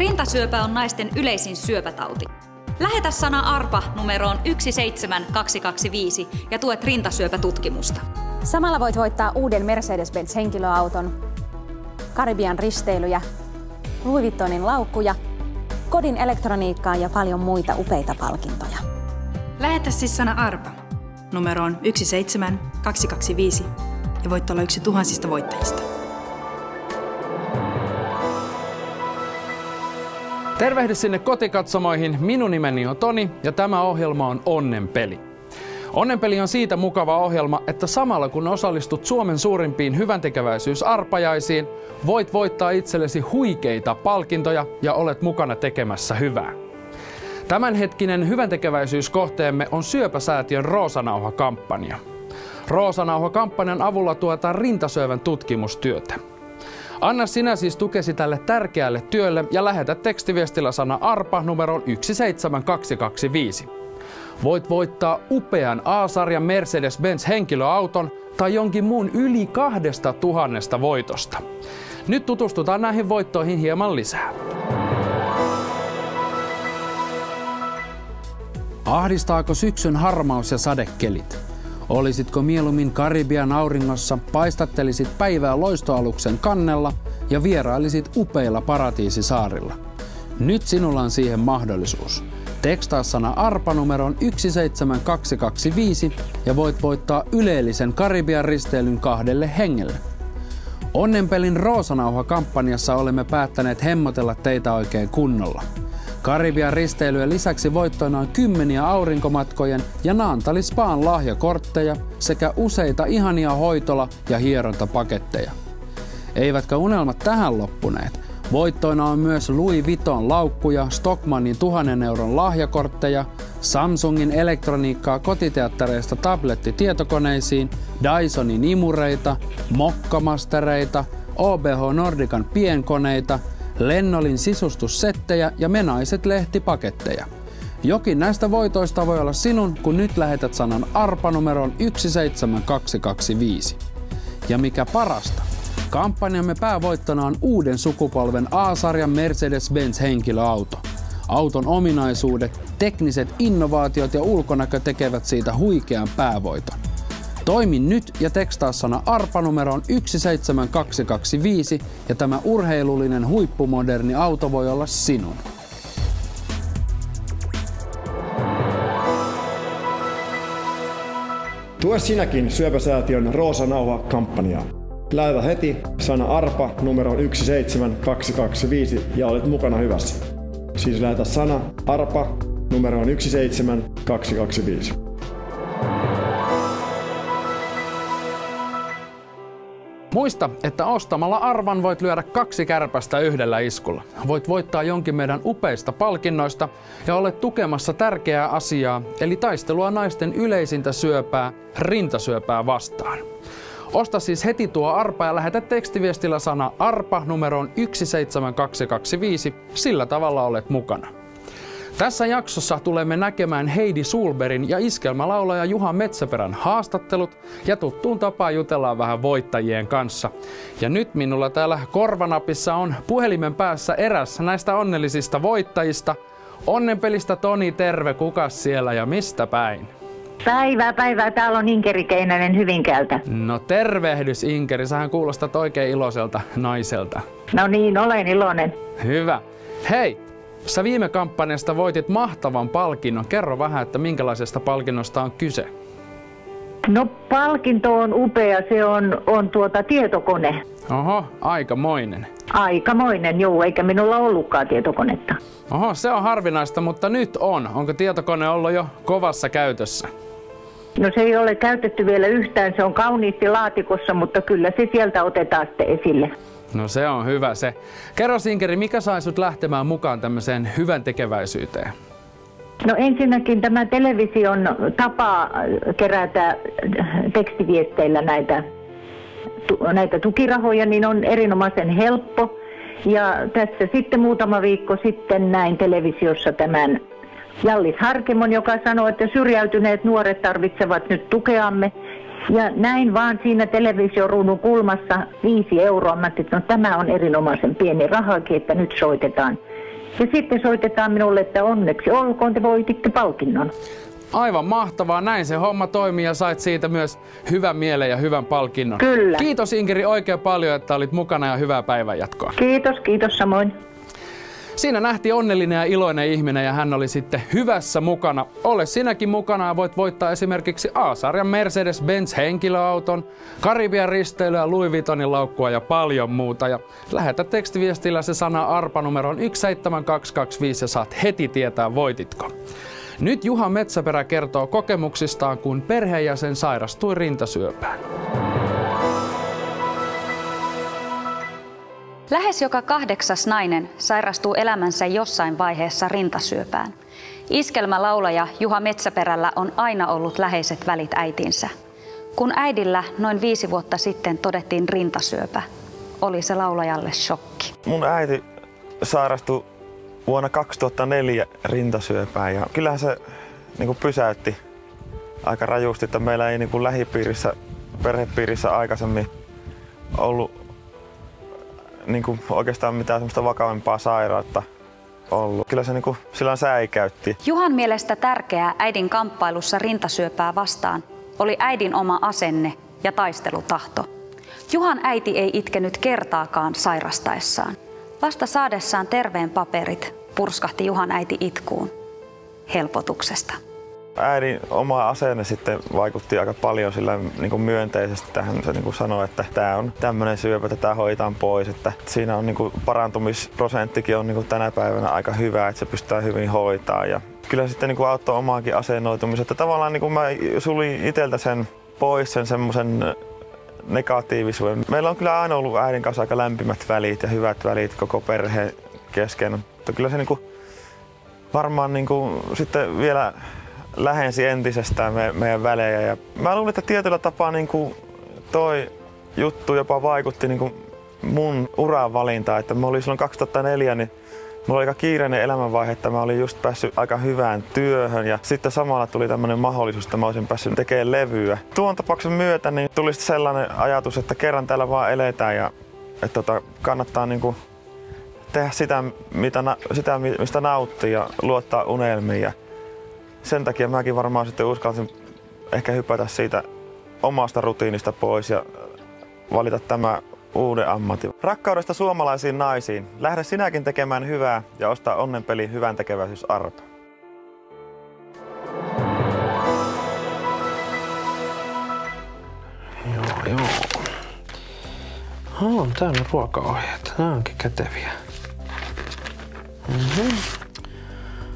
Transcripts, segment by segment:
Rintasyöpä on naisten yleisin syöpätauti. Lähetä sana ARPA numeroon 17225 ja tuet rintasyöpätutkimusta. Samalla voit voittaa uuden Mercedes-Benz henkilöauton, Karibian risteilyjä, Louis Vuittonin laukkuja, kodin elektroniikkaa ja paljon muita upeita palkintoja. Lähetä siis sana ARPA numeroon 17225 ja voit olla yksi tuhansista voittajista. Tervehdys sinne kotikatsomoihin. Minun nimeni on Toni ja tämä ohjelma on Onnenpeli. Onnenpeli on siitä mukava ohjelma, että samalla kun osallistut Suomen suurimpiin hyväntekeväisyysarpajaisiin, voit voittaa itsellesi huikeita palkintoja ja olet mukana tekemässä hyvää. Tämänhetkinen hyväntekeväisyyskohteemme on Syöpäsäätiön Roosanauha-kampanja. Roosanauha-kampanjan avulla tuetaan rintasyövän tutkimustyötä. Anna sinä siis tukesi tälle tärkeälle työlle ja lähetä tekstiviestillä sana ARPA numeroon 17225. Voit voittaa upean A-sarjan Mercedes-Benz henkilöauton tai jonkin muun yli 2000 voitosta. Nyt tutustutaan näihin voittoihin hieman lisää. Ahdistaako syksyn harmaus ja sadekelit? Olisitko mieluummin Karibian auringossa, paistattelisit päivää loistoaluksen kannella ja vierailisit upeilla paratiisisaarilla? Nyt sinulla on siihen mahdollisuus. Tekstaa sana ARPA numeroon 17225 ja voit voittaa yleellisen Karibian risteilyn 2 hengelle. Onnenpelin Roosanauha-kampanjassa olemme päättäneet hemmotella teitä oikein kunnolla. Karibian risteilyjen lisäksi voittoina on 10 aurinkomatkojen ja Naantali Spaan lahjakortteja sekä useita ihania hoitola- ja hierontapaketteja. Eivätkä unelmat tähän loppuneet. Voittoina on myös Louis Vuitton laukkuja, Stockmannin 1000 euron lahjakortteja, Samsungin elektroniikkaa kotiteattereista tablettitietokoneisiin, Dysonin imureita, mokkamastereita, OBH Nordican pienkoneita, Lennolin sisustussettejä ja Menaiset lehtipaketteja. Jokin näistä voitoista voi olla sinun, kun nyt lähetät sanan ARPA numeroon 17225. Ja mikä parasta, kampanjamme päävoittona on uuden sukupolven A-sarjan Mercedes-Benz henkilöauto. Auton ominaisuudet, tekniset innovaatiot ja ulkonäkö tekevät siitä huikean päävoiton. Toimi nyt ja tekstaa sana ARPA numeroon 17225 ja tämä urheilullinen huippumoderni auto voi olla sinun. Tue sinäkin Syöpäsäätiön Roosanauha-kampanjaa. Lähetä heti sana ARPA numeroon 17225 ja olet mukana hyvässä. Siis lähetä sana ARPA numeroon 17225. Muista, että ostamalla arvan voit lyödä 2 kärpästä yhdellä iskulla. Voit voittaa jonkin meidän upeista palkinnoista ja olet tukemassa tärkeää asiaa, eli taistelua naisten yleisintä syöpää, rintasyöpää vastaan. Osta siis heti tuo arpa ja lähetä tekstiviestillä sana ARPA numeroon 17225, sillä tavalla olet mukana. Tässä jaksossa tulemme näkemään Heidi Sulberin ja iskelmälaulaja Juha Metsäperän haastattelut ja tuttuun tapaan jutellaan vähän voittajien kanssa. Ja nyt minulla täällä korvanapissa on puhelimen päässä eräs näistä onnellisista voittajista. Onnenpelistä Toni, terve, kukas siellä ja mistä päin? Päivää. Täällä on Inkeri Keinänen Hyvinkäältä. No tervehdys Inkeri, sähän kuulostat oikein iloiselta naiselta. No niin, olen iloinen. Hyvä. Hei, sä viime kampanjasta voitit mahtavan palkinnon. Kerro vähän, että minkälaisesta palkinnosta on kyse? No palkinto on upea, se on tietokone. Oho, aikamoinen. Aikamoinen, joo, eikä minulla ollutkaan tietokonetta. Oho, se on harvinaista, mutta nyt on. Onko tietokone ollut jo kovassa käytössä? No se ei ole käytetty vielä yhtään, se on kauniisti laatikossa, mutta kyllä se sieltä otetaan sitten esille. No se on hyvä se. Kerro Inkeri, mikä sai sut lähtemään mukaan tämmöiseen hyvän tekeväisyyteen? No ensinnäkin tämä television tapa kerätä tekstiviesteillä näitä tukirahoja, niin on erinomaisen helppo. Ja tässä sitten muutama viikko sitten näin televisiossa tämän Jallis Harkimon, joka sanoi, että syrjäytyneet nuoret tarvitsevat nyt tukeamme. Ja näin vaan siinä televisioruudun kulmassa 5 euroa. Mä ajattelin, että no, tämä on erinomaisen pieni rahakin, että nyt soitetaan. Ja sitten soitetaan minulle, että onneksi olkoon, te voititte palkinnon. Aivan mahtavaa, näin se homma toimii ja sait siitä myös hyvän mielen ja hyvän palkinnon. Kyllä. Kiitos Inkeri oikein paljon, että olit mukana ja hyvää päivänjatkoa. Kiitos samoin. Siinä nähtiin onnellinen ja iloinen ihminen ja hän oli sitten hyvässä mukana. Ole sinäkin mukana ja voit voittaa esimerkiksi A-sarjan Mercedes-Benz henkilöauton, Karibian risteilyä, Louis Vuittonin laukkua ja paljon muuta. Ja lähetä tekstiviestillä se sana ARPA numeroon 17225 ja saat heti tietää voititko. Nyt Juha Metsäperä kertoo kokemuksistaan, kun perheenjäsen sairastui rintasyöpään. Lähes joka 8. nainen sairastuu elämänsä jossain vaiheessa rintasyöpään. Iskelmälaulaja Juha Metsäperällä on aina ollut läheiset välit äitinsä. Kun äidillä noin 5 vuotta sitten todettiin rintasyöpä, oli se laulajalle shokki. Mun äiti sairastui vuonna 2004 rintasyöpään ja kyllähän se pysäytti aika rajusti, että meillä ei lähipiirissä, perhepiirissä aikaisemmin ollut oikeastaan mitään semmoista vakavampaa sairautta ollut. Kyllä se sillä säikäytti. Juhan mielestä tärkeää äidin kamppailussa rintasyöpää vastaan oli äidin oma asenne ja taistelutahto. Juhan äiti ei itkenyt kertaakaan sairastaessaan. Vasta saadessaan terveen paperit purskahti Juhan äiti itkuun helpotuksesta. Äidin oma asenne sitten vaikutti aika paljon sillä myönteisesti tähän. Se sanoi, että tämä on tämmöinen syöpä, että tämä hoitaan pois. Että siinä on parantumisprosenttikin on tänä päivänä aika hyvä, että se pystytään hyvin hoitaa. Ja kyllä sitten auttoi omaakin asennoitumista. Että tavallaan mä sulin itseltä sen pois sen semmoisen negatiivisuuden. Meillä on kyllä aina ollut äidin kanssa aika lämpimät välit ja hyvät välit koko perheen kesken. Mutta kyllä se varmaan sitten vielä lähensi entisestään meidän välejä. Ja mä luulen, että tietyllä tapaa toi juttu jopa vaikutti mun uran valintaan. Että mä olin silloin 2004, niin mulla oli aika kiireinen elämänvaihe, että mä olin just päässyt aika hyvään työhön ja sitten samalla tuli tämmöinen mahdollisuus, että mä olisin päässyt tekemään levyä. Tuon tapauksen myötä niin tuli sellainen ajatus, että kerran täällä vaan eletään ja että kannattaa tehdä sitä, mistä nauttii ja luottaa unelmiin. Ja sen takia mäkin varmaan sitten uskalsin ehkä hypätä siitä omasta rutiinista pois ja valita tämä uuden ammatin. Rakkaudesta suomalaisiin naisiin. Lähde sinäkin tekemään hyvää ja ostaa onnenpeli hyväntekeväisyys ARPA. Joo. On täällä ruokaohjeet. Nämä onkin käteviä.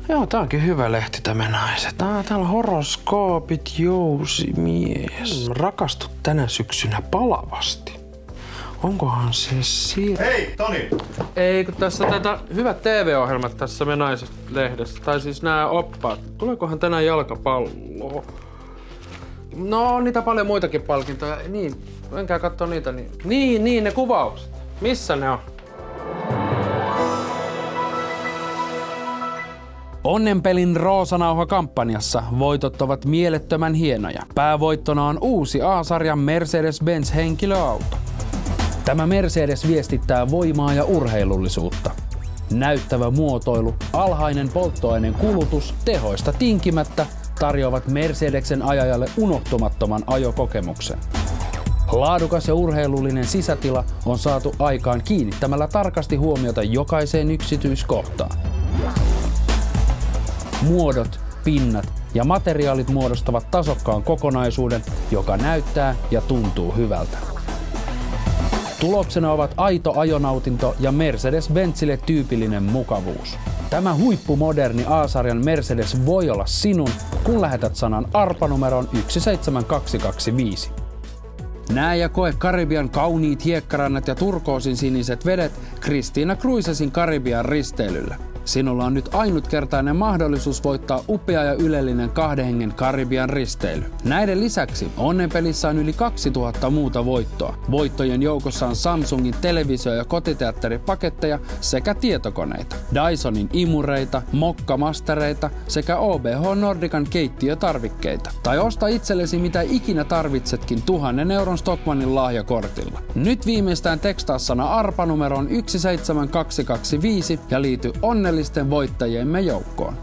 Joo, tää onkin hyvä lehti tämä naiset. Täällä on horoskoopit, jousimies. Rakastut tänä syksynä palavasti. Onkohan se siinä? Hei, Toni! Ei, kun tässä tätä hyvät TV-ohjelmat tässä me naiset-lehdessä. Tai siis nämä oppaat. Tuleekohan tänään jalkapalloa? No, on niitä paljon muitakin palkintoja. Niin, menkää kattoo niitä. Niin, ne kuvaukset. Missä ne on? Onnenpelin Roosanauha-kampanjassa voitot ovat mielettömän hienoja. Päävoittona on uusi A-sarjan Mercedes-Benz henkilöauto. Tämä Mercedes viestittää voimaa ja urheilullisuutta. Näyttävä muotoilu, alhainen polttoaineen kulutus, tehoista tinkimättä tarjoavat Mercedesen ajajalle unohtumattoman ajokokemuksen. Laadukas ja urheilullinen sisätila on saatu aikaan kiinnittämällä tarkasti huomiota jokaiseen yksityiskohtaan. Muodot, pinnat ja materiaalit muodostavat tasokkaan kokonaisuuden, joka näyttää ja tuntuu hyvältä. Tuloksena ovat aito ajonautinto ja Mercedes-Benzille tyypillinen mukavuus. Tämä huippumoderni A-sarjan Mercedes voi olla sinun, kun lähetät sanan ARPA numeroon 17225. Näe ja koe Karibian kauniit hiekkarannat ja turkoosin siniset vedet Christina Cruisesin Karibian risteilyllä. Sinulla on nyt ainutkertainen mahdollisuus voittaa upea ja ylellinen 2 hengen Karibian risteily. Näiden lisäksi onnenpelissä on yli 2000 muuta voittoa. Voittojen joukossa on Samsungin televisio- ja kotiteatteripaketteja sekä tietokoneita, Dysonin imureita, mokkamastereita sekä OBH Nordican keittiötarvikkeita. Tai osta itsellesi mitä ikinä tarvitsetkin 1000 euron Stockmannin lahjakortilla. Nyt viimeistään tekstaa sana ARPA numeroon 17225 ja liity onnelliseen onnellisten voittajiemme joukkoon.